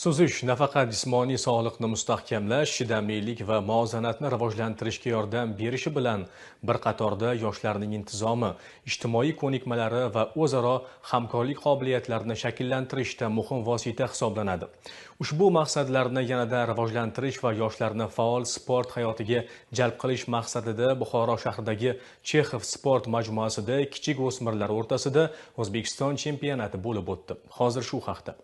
Suzish nafaqat jismoniy sog'liqni mustahkamlash, chidamlilik va muvozanatni rivojlantirishga yordam berishi bilan bir qatorda yoshlarning intizomi, ijtimoiy ko'nikmalari va o'zaro hamkorlik qobiliyatlarini shakllantirishda muhim vosita hisoblanadi. Ushbu maqsadlarni yanada rivojlantirish va yoshlarni faol sport hayotiga jalb qilish maqsadida Buxoro shahridagi Chexov sport majmuasida kichik o'smirlar o'rtasida O'zbekiston chempionati bo'lib o'tdi. Hozir shu haqda.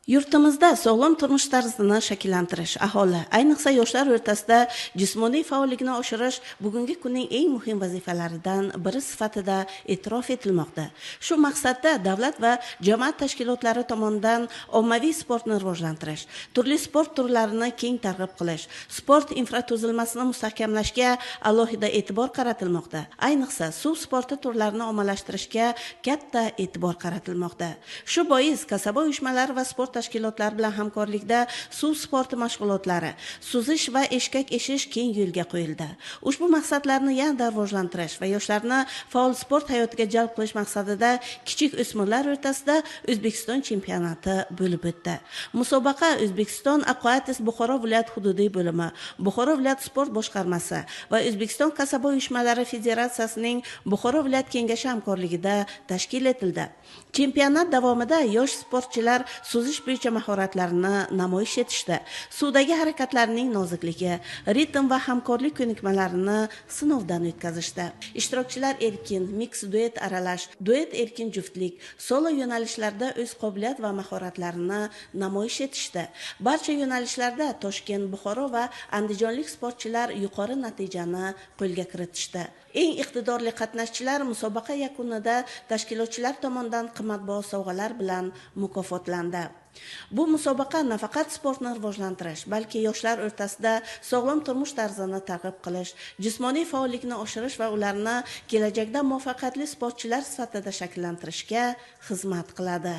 Yurtimizda sog'lom turmush tarzini shakllantirish, aholi, ayniqsa yoshlar o'rtasida jismoniy faollikni oshirish bugungi kunning eng muhim vazifalaridan biri sifatida e'tirof etilmoqda. Shu maqsadda davlat va jamoat tashkilotlari tomonidan ommaviy sportni rivojlantirish, turli sport turlarini keng targ'ib qilish, sport infratuzilmasini mustahkamlashga alohida e'tibor qaratilmoqda. Ayniqsa suv sporti turlarini ommalashtirishga katta e'tibor qaratilmoqda. Shu bois kasaba uyushmalari va sport tashkilotlar bilan hamkorlikda suv sporti mashg'ulotlari, suzish va eshkak eshish keng yo'lga qo'yildi. Ushbu maqsadlarni yanada rivojlantirish va yoshlarni faol sport hayotiga jalb qilish maqsadida kichik o'smirlar o'rtasida O'zbekiston chempionati bo'lib o'tdi. Musobaqa O'zbekiston Aquatis Buxoro viloyat hududiy bo'limi, Buxoro viloyat sport boshqarmasi va O'zbekiston kasaba uyushmalari federatsiyasining Buxoro viloyat kengashi hamkorligida tashkil etildi. Chempionat davomida yosh sportchilar suzish bo'yicha mahoratlarini namoyish etishdi. Suvdagi harakatlarining nozikligi, ritm va hamkorlik ko'nikmalarini sinovdan o'tkazishdi. Ishtirokchilar erkin, mix duet aralash, duet erkin juftlik, solo yo'nalishlarda o'z qobiliyat va mahoratlarini namoyish etishdi. Barcha yo'nalishlarda Toshkent, Buxoro va andijonlik sportchilar yuqori natijani qo'lga kiritishdi. Eng iqtidorli qatnashchilar musobaqa yakunida tashkilotchilar tomonidan qimmatbaho sovg'alar bilan mukofotlandi. Bu musobaqa nafaqat sportni rivojlantirish, balki yoshlar o'rtasida sog'lom turmush tarzini targ'ib qilish, jismoniy faollikni oshirish va ularni kelajakda muvaffaqiyatli sportchilar sifatida shakllantirishga xizmat qiladi.